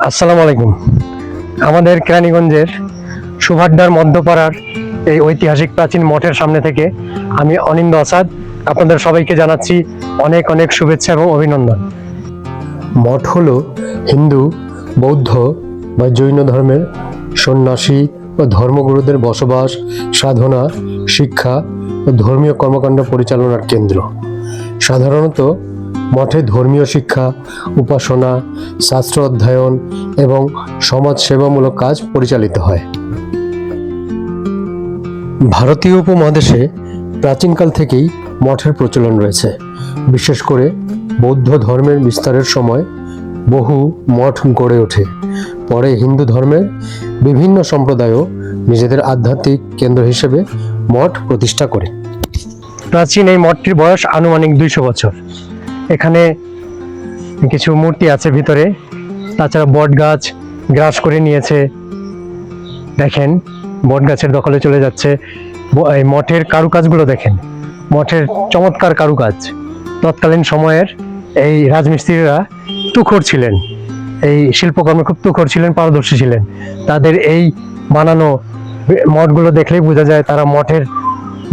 আসসালামু আলাইকুম। আমাদের কেরানীগঞ্জের সুভাড্ডার মধ্যপাড়ার এই ঐতিহাসিক প্রাচীন মঠের সামনে থেকে আমি অনিন্দ আসাদ আপনাদের সবাইকে জানাচ্ছি অনেক অনেক শুভেচ্ছা এবং অভিনন্দন। মঠ হলো হিন্দু, বৌদ্ধ বা জৈন ধর্মের সন্ন্যাসী ও ধর্মগুরুদের বসবাস, সাধনা, শিক্ষা ও ধর্মীয় কর্মকাণ্ড পরিচালনার কেন্দ্র। সাধারণত মঠে ধর্মীয় শিক্ষা, উপাসনা, শাস্ত্র অধ্যয়ন এবং সমাজ সেবামূলক কাজ পরিচালিত হয়। ভারতীয় উপমহাদেশে প্রাচীনকাল থেকেই মঠের প্রচলন রয়েছে। বিশেষ করে বৌদ্ধ ধর্মের বিস্তারের সময় বহু মঠ গড়ে ওঠে। পরে হিন্দু ধর্মের বিভিন্ন সম্প্রদায়ও নিজেদের আধ্যাত্মিক কেন্দ্র হিসেবে মঠ প্রতিষ্ঠা করে। প্রাচীন এই মঠটির বয়স আনুমানিক 200 বছর। এখানে কিছু মূর্তি আছে ভিতরে, তাছাড়া বট গাছ গ্রাস করে নিয়েছে। দেখেন, বট গাছের দখলে চলে যাচ্ছে। এই মঠের কারুকাজগুলো দেখেন, মঠের চমৎকার কারুকাজ। তৎকালীন সময়ের এই রাজমিস্ত্রিরা তুখোড় ছিলেন, এই শিল্পকর্মে খুব তুখোড় ছিলেন, পারদর্শী ছিলেন। তাদের এই বানানো মঠগুলো দেখলেই বোঝা যায় তারা মঠের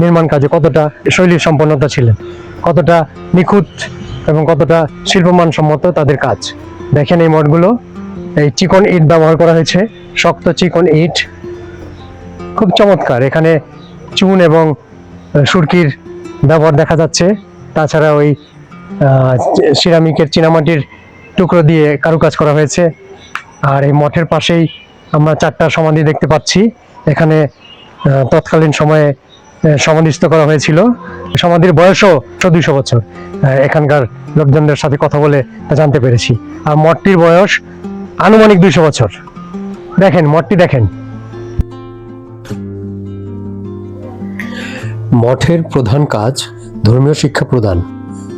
নির্মাণ কাজে কতটা শৈলী সম্পন্নতা ছিলেন, কতটা নিখুঁত এবং কতটা শিল্পমানসম্মত তাদের কাজ। দেখেন এই মঠগুলো, এই চিকন ইট ব্যবহার করা হয়েছে, শক্ত চিকন ইট, খুব চমৎকার। এখানে চুন এবং সুরকির ব্যবহার দেখা যাচ্ছে। তাছাড়া ওই সিরামিকের চীনামাটির টুকরো দিয়ে কারুকাজ করা হয়েছে। আর এই মঠের পাশেই আমরা 4টা সমাধি দেখতে পাচ্ছি। এখানে তৎকালীন সময়ে সমাধিস্থ করা হয়েছিল। সমাধির বয়সও 200 বছর। এখানকার লোকজনদের সাথে কথা বলে তা জানতে পেরেছি। আর মঠটির বয়স আনুমানিক 200 বছর। দেখেন মঠটি দেখেন। মঠের প্রধান কাজ ধর্মীয় শিক্ষা প্রদান,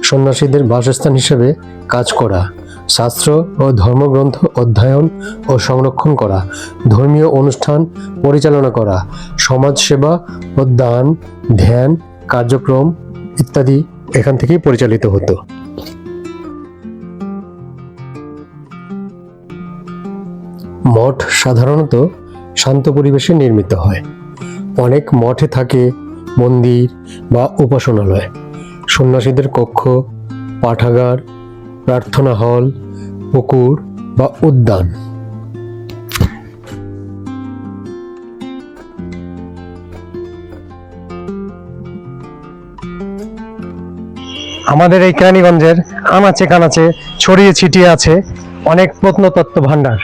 সন্ন্যাসীদের বাসস্থান হিসেবে কাজ করা, শাস্ত্র ও ধর্মগ্রন্থ অধ্যয়ন ও সংরক্ষণ করা, ধর্মীয় অনুষ্ঠান পরিচালনা করা, সমাজ সেবা ও দান, ধ্যান, কার্যক্রম ইত্যাদি এখান থেকেই পরিচালিত হতো। মঠ সাধারণত শান্ত পরিবেশে নির্মিত হয়। অনেক মঠে থাকে মন্দির বা উপাসনালয়, সন্ন্যাসীদের কক্ষ, পাঠাগার, প্রার্থনা হল, পুকুর বা উদ্যান। আমাদের এই কেরানীগঞ্জের আনাচে কানাচে ছড়িয়ে ছিটিয়ে আছে অনেক প্রত্নতত্ত্ব ভাণ্ডার।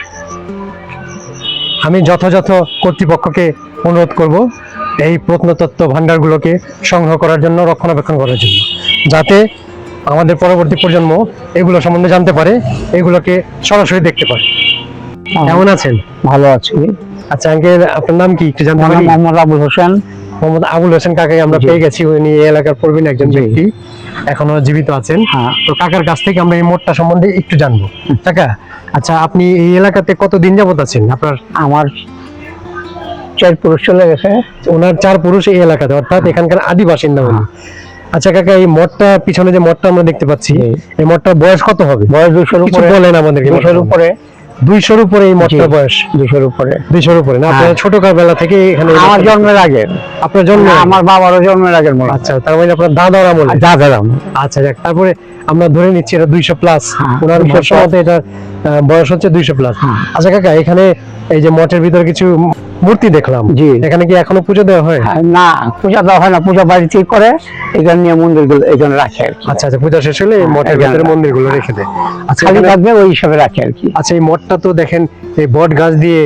আমি যথাযথ কর্তৃপক্ষকে অনুরোধ করব এই প্রত্নতত্ত্ব ভাণ্ডারগুলোকে সংগ্রহ করার জন্য, রক্ষণাবেক্ষণ করার জন্য, যাতে আমাদের পরবর্তী প্রজন্ম এগুলো সম্বন্ধে জানতে পারে, এগুলোকে সরাসরি দেখতে পারে। কেমন আছেন? ভালো আছি। আচ্ছা আঙ্কেল, আপনার নাম কি একটু জানতে পারি? মোহাম্মদ আবুল হোসেন। মোহাম্মদ আবুল হোসেন কাকাকে আমরা পেয়ে গেছি। উনি এই এলাকার প্রবীণ একজন ব্যক্তি, এখনো জীবিত আছেন। তো কাকার কাছ থেকে আমরা এই মঠটা সম্বন্ধে একটু জানবো। কাকা, আচ্ছা আপনি এই এলাকাতে কতদিন যাবত আছেন? আপনার? আমার 4 পুরুষ চলে গেছে। ওনার 4 পুরুষ এই এলাকাতে, অর্থাৎ এখানকার আদি বাসিন্দা উনি। আচ্ছা কাকা, এই মঠটা পিছনে যে মঠটা আমরা দেখতে পাচ্ছি, এই মঠটার বয়স কত হবে? বয়স 200-র উপরে। বলেন আমাদেরকে। 200-র উপরে। 200-র উপরে এই মঠটার বয়স? 200-র উপরে। 200-র উপরে না? আপনার ছোটকাল বেলা থেকে এখানে? আমার জন্মের আগে। আপনার জন্ম? আমার বাবারও জন্মের আগের মনে। আচ্ছা, তার মানে আপনার দাদার আমলে? দাদার আমলে। আচ্ছা যাক, তারপরে আমরা ধরে নিচ্ছি এটা 200 প্লাস। ওনার ভাষা মতে এটা বয়স হচ্ছে 200 প্লাস। আচ্ছা কাকা, এখানে এই যে মঠের ভিতরে কিছু মূর্তি দেখলাম, এখানে কি এখনো পুজো দেওয়া হয়? না, পূজা দেওয়া হয় না, পূজা বাড়িতে করে এখানে নিয়ে মন্দিরগুলো এখানে রাখে। আচ্ছা আচ্ছা, পূজা শেষ হলে মঠের ভিতরে মন্দিরগুলো রেখে দেয়। আচ্ছা, খালি থাকবে ওই হিসাবে রাখে আর কি। আচ্ছা, এই মঠটা তো দেখেন এই বট গাছ দিয়ে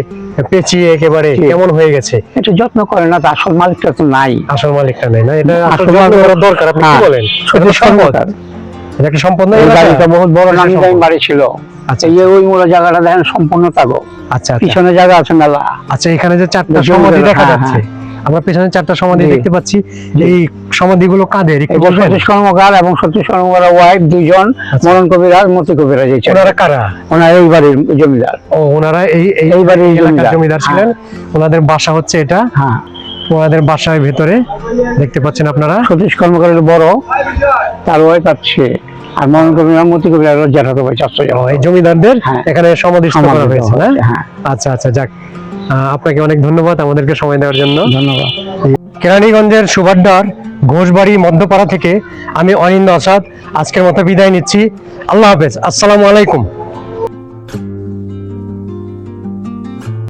পেঁচিয়ে একেবারে কেমন হয়ে গেছে। এটা যত্ন করে না, তো আসল মালিকটা তো নাই। আসল মালিকটা নেই না? এটা আসল যত্ন করা দরকার। আপনি কি বলেন? এটা সম্পদ। এটা একটা সম্পদ না? এই বাড়িটা বহুত বড় নামি দামি বাড়ি ছিল। আচ্ছা, এই ওই মোড়া জায়গাটা দেখেন সম্পূর্ণ থাকো। আচ্ছা, পিছনে জায়গা আছে মেলা। আচ্ছা, এখানে যে 4টা সমাধি দেখা যাচ্ছে, আমরা পেছনে 4টা সমাধি দেখতে পাচ্ছি, এই সমাধিগুলো কাদের? সতীশ কর্মকার এবং সতীশ কর্মকারের ওয়াইফ 2 জন, মরণ কবিরাজ, মতি কবিরাজ। ওনারা কারা? ওনারা এই বাড়ির জমিদার। ও, ওনারা এই বাড়ির জমিদার ছিলেন। ওনাদের বাসা হচ্ছে এটা। হ্যাঁ, ওনাদের বাসার ভিতরে দেখতে পাচ্ছেন আপনারা। সতীশ কর্মকারের বড়, তার ওয়াইফ আছে। আর মরণ কবিরাজ মতি কবিরাজ জ্যাঠাতো ভাই চাচ্ছ এই জমিদারদের হ্যাঁ। এখানে সমাধিস্থ করা সমাধিস্থ হয়েছে না? হচ্ছে, হ্যাঁ। আচ্ছা আচ্ছা, যাক, আপনাকে অনেক ধন্যবাদ আমাদেরকে সময় দেওয়ার জন্য। ধন্যবাদ। কেরানীগঞ্জের সুবাড্ডার ঘোষবাড়ি মধ্যপাড়া থেকে আমি অনিন্দ আসাদ আজকের মতো বিদায় নিচ্ছি। আল্লাহ হাফেজ, আসসালামু আলাইকুম।